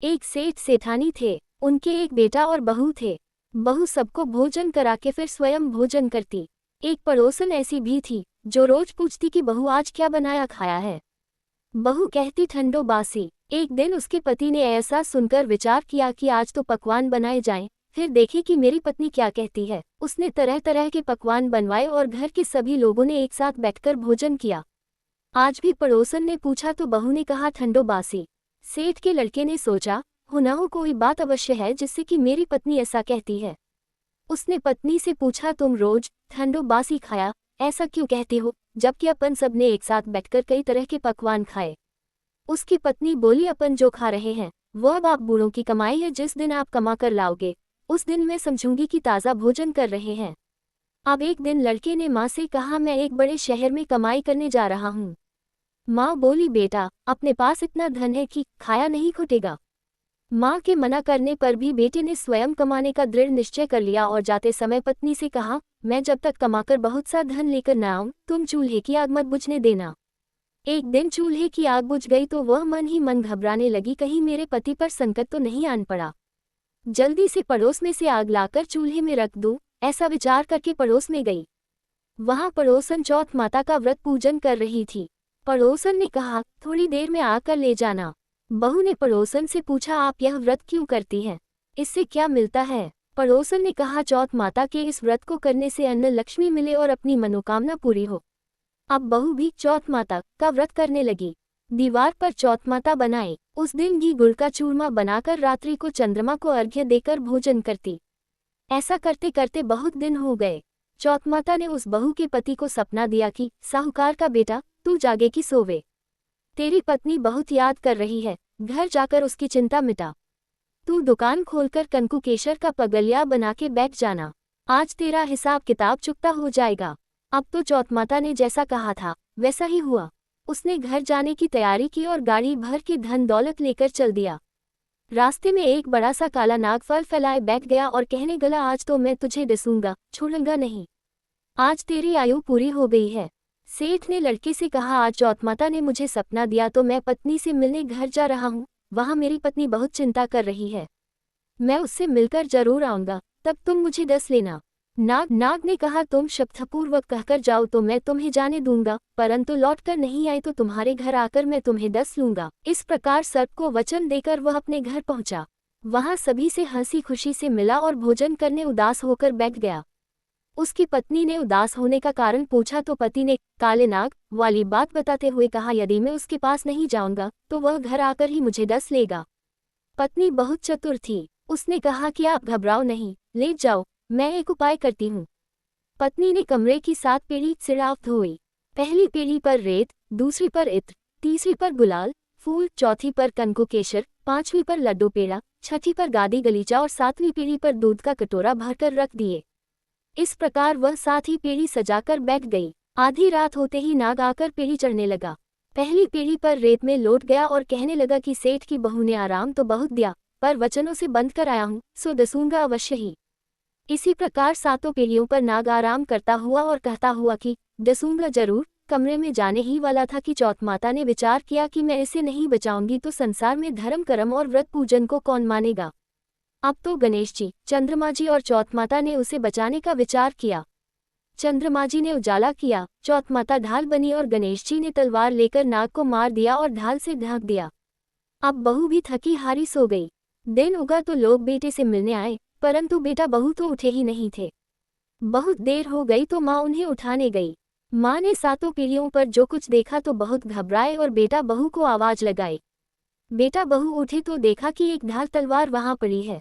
एक सेठ सेठानी थे, उनके एक बेटा और बहू थे। बहू सबको भोजन करा के फिर स्वयं भोजन करती। एक पड़ोसन ऐसी भी थी जो रोज पूछती कि बहू आज क्या बनाया खाया है। बहू कहती ठंडो बासी। एक दिन उसके पति ने ऐसा सुनकर विचार किया कि आज तो पकवान बनाए जाएं, फिर देखे कि मेरी पत्नी क्या कहती है। उसने तरह तरह के पकवान बनवाए और घर के सभी लोगों ने एक साथ बैठकर भोजन किया। आज भी पड़ोसन ने पूछा तो बहू ने कहा ठंडो बासी। सेठ के लड़के ने सोचा, हो न हो कोई बात अवश्य है जिससे कि मेरी पत्नी ऐसा कहती है। उसने पत्नी से पूछा तुम रोज ठंडो बासी खाया ऐसा क्यों कहती हो, जबकि अपन सब ने एक साथ बैठकर कई तरह के पकवान खाए। उसकी पत्नी बोली अपन जो खा रहे हैं वह अब आप बूढ़ों की कमाई है, जिस दिन आप कमा कर लाओगे उस दिन मैं समझूंगी कि ताज़ा भोजन कर रहे हैं। अब एक दिन लड़के ने माँ से कहा मैं एक बड़े शहर में कमाई करने जा रहा हूँ। माँ बोली बेटा अपने पास इतना धन है कि खाया नहीं खुटेगा। माँ के मना करने पर भी बेटे ने स्वयं कमाने का दृढ़ निश्चय कर लिया और जाते समय पत्नी से कहा मैं जब तक कमाकर बहुत सा धन लेकर न आऊं तुम चूल्हे की आग मत बुझने देना। एक दिन चूल्हे की आग बुझ गई तो वह मन ही मन घबराने लगी, कहीं मेरे पति पर संकट तो नहीं आन पड़ा। जल्दी से पड़ोस में से आग लाकर चूल्हे में रख दूं, ऐसा विचार करके पड़ोस में गई। वहां पड़ोसन चौथ माता का व्रत पूजन कर रही थी। पड़ोसन ने कहा थोड़ी देर में आकर ले जाना। बहू ने पड़ोसन से पूछा आप यह व्रत क्यों करती हैं, इससे क्या मिलता है। पड़ोसन ने कहा चौथ माता के इस व्रत को करने से अन्न लक्ष्मी मिले और अपनी मनोकामना पूरी हो। अब बहू भी चौथ माता का व्रत करने लगी। दीवार पर चौथ माता बनाए। उस दिन घी गुड़ का चूरमा बनाकर रात्रि को चंद्रमा को अर्घ्य देकर भोजन करती। ऐसा करते करते बहुत दिन हो गए। चौथ माता ने उस बहू के पति को सपना दिया कि साहूकार का बेटा तू जागे कि सोवे, तेरी पत्नी बहुत याद कर रही है, घर जाकर उसकी चिंता मिटा। तू दुकान खोलकर कंकुकेशर का पगलिया बना के बैठ जाना, आज तेरा हिसाब किताब चुकता हो जाएगा। अब तो चौथ माता ने जैसा कहा था वैसा ही हुआ। उसने घर जाने की तैयारी की और गाड़ी भर के धन दौलत लेकर चल दिया। रास्ते में एक बड़ा सा काला नाग फल फैलाए बैठ गया और कहने लगा आज तो मैं तुझे दिसूंगा, छोड़ूंगा नहीं, आज तेरी आयु पूरी हो गई है। सेठ ने लड़के से कहा आज चौथ माता ने मुझे सपना दिया तो मैं पत्नी से मिलने घर जा रहा हूँ, वहाँ मेरी पत्नी बहुत चिंता कर रही है, मैं उससे मिलकर जरूर आऊँगा, तब तुम मुझे दस लेना। नाग ने कहा तुम शपथपूर्वक कहकर जाओ तो मैं तुम्हें जाने दूंगा, परंतु लौटकर नहीं आए तो तुम्हारे घर आकर मैं तुम्हें दस लूंगा। इस प्रकार सर्प को वचन देकर वह अपने घर पहुंचा। वहां सभी से हंसी खुशी से मिला और भोजन करने उदास होकर बैठ गया। उसकी पत्नी ने उदास होने का कारण पूछा तो पति ने काले नाग वाली बात बताते हुए कहा यदि मैं उसके पास नहीं जाऊंगा तो वह घर आकर ही मुझे दस लेगा। पत्नी बहुत चतुर थी, उसने कहा कि आप घबराओ नहीं, लेट जाओ, मैं एक उपाय करती हूँ। पत्नी ने कमरे की 7 पीढ़ी सिराव धोई। पहली पीढ़ी पर रेत, दूसरी पर इत्र, तीसरी पर गुलाल फूल, चौथी पर कंकुकेशर, पांचवी पर लड्डू पेड़ा, छठी पर गादी गलीचा और 7वीं पीढ़ी पर दूध का कटोरा भरकर रख दिए। इस प्रकार वह 7 ही पीढ़ी सजाकर बैठ गई। आधी रात होते ही नाग आकर पीढ़ी चढ़ने लगा। पहली पीढ़ी पर रेत में लौट गया और कहने लगा कि सेठ की बहू ने आराम तो बहुत दिया, पर वचनों से बंद कर आया हूँ, सो दसूंगा अवश्य ही। इसी प्रकार 7 पीढ़ियों पर नाग आराम करता हुआ और कहता हुआ कि दसूंगा जरूर कमरे में जाने ही वाला था कि चौथ माता ने विचार किया कि मैं इसे नहीं बचाऊंगी तो संसार में धर्म कर्म और व्रत पूजन को कौन मानेगा। अब तो गणेश जी, चंद्रमा जी और चौथ माता ने उसे बचाने का विचार किया। चंद्रमा जी ने उजाला किया, चौथ माता ढाल बनी और गणेश जी ने तलवार लेकर नाग को मार दिया और ढाल से ढांक दिया। अब बहू भी थकी हारी सो गई। दिन उगा तो लोग बेटे से मिलने आए, परंतु बेटा बहू तो उठे ही नहीं थे। बहुत देर हो गई तो माँ उन्हें उठाने गई। माँ ने 7 पीढ़ियों पर जो कुछ देखा तो बहुत घबराए और बेटा बहू को आवाज लगाई। बेटा बहू उठे तो देखा कि एक ढाल तलवार वहां पड़ी है।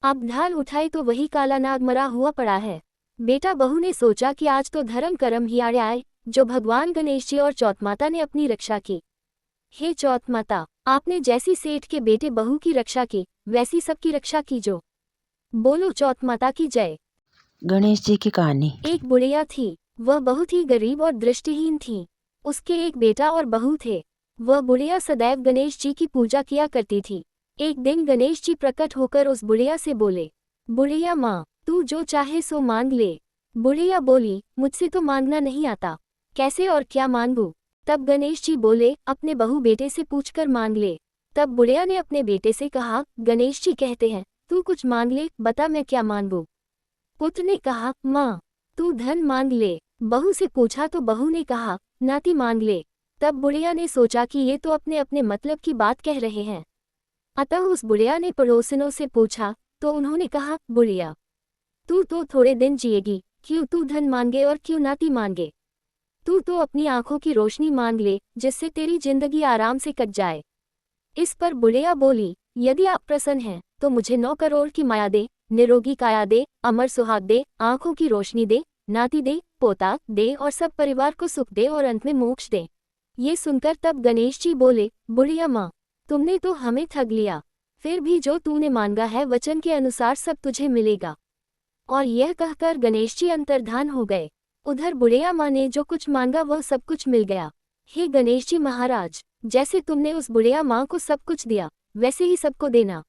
अब ढाल उठाई तो वही काला नाग मरा हुआ पड़ा है। बेटा बहू ने सोचा कि आज तो धर्म कर्म ही आड़े आए, जो भगवान गणेश जी और चौथ माता ने अपनी रक्षा की। हे चौथ माता, आपने जैसी सेठ के बेटे बहू की रक्षा की वैसी सबकी रक्षा कीजो। बोलो चौथ माता की जय। गणेश जी की कहानी। एक बुढ़िया थी, वह बहुत ही गरीब और दृष्टिहीन थी। उसके एक बेटा और बहू थे। वह बुढ़िया सदैव गणेश जी की पूजा किया करती थी। एक दिन गणेश जी प्रकट होकर उस बुढ़िया से बोले, बुढ़िया माँ, तू जो चाहे सो मांग ले। बुढ़िया बोली, मुझसे तो मांगना नहीं आता, कैसे और क्या मांगू। तब गणेश जी बोले, अपने बहू बेटे से पूछकर मांग ले। तब बुढ़िया ने अपने बेटे से कहा, गणेश जी कहते हैं तू कुछ मांग ले, बता मैं क्या मांगूं। पुत्र ने कहा, माँ तू धन मांग ले। बहू से पूछा तो बहू ने कहा, नाती मांग ले। तब बुढ़िया ने सोचा कि ये तो अपने अपने मतलब की बात कह रहे हैं। अतः उस बुढ़िया ने पड़ोसिनों से पूछा तो उन्होंने कहा, बुढ़िया तू तो थोड़े दिन जिएगी, क्यों तू धन मांगे और क्यों नाती मांगे। तू तो अपनी आंखों की रोशनी मांग ले, जिससे तेरी जिंदगी आराम से कट जाए। इस पर बुढ़िया बोली, यदि आप प्रसन्न हैं तो मुझे 9 करोड़ की माया दे, निरोगी काया दे, अमर सुहाग दे, आंखों की रोशनी दे, नाती दे, पोता दे और सब परिवार को सुख दे और अंत में मोक्ष दे। ये सुनकर तब गणेश जी बोले, बुढ़िया माँ तुमने तो हमें ठग लिया, फिर भी जो तूने मांगा है वचन के अनुसार सब तुझे मिलेगा। और यह कहकर गणेश जी अंतर्धान हो गए। उधर बुढ़िया माँ ने जो कुछ मांगा वह सब कुछ मिल गया। हे गणेश जी महाराज, जैसे तुमने उस बुढ़िया माँ को सब कुछ दिया वैसे ही सबको देना।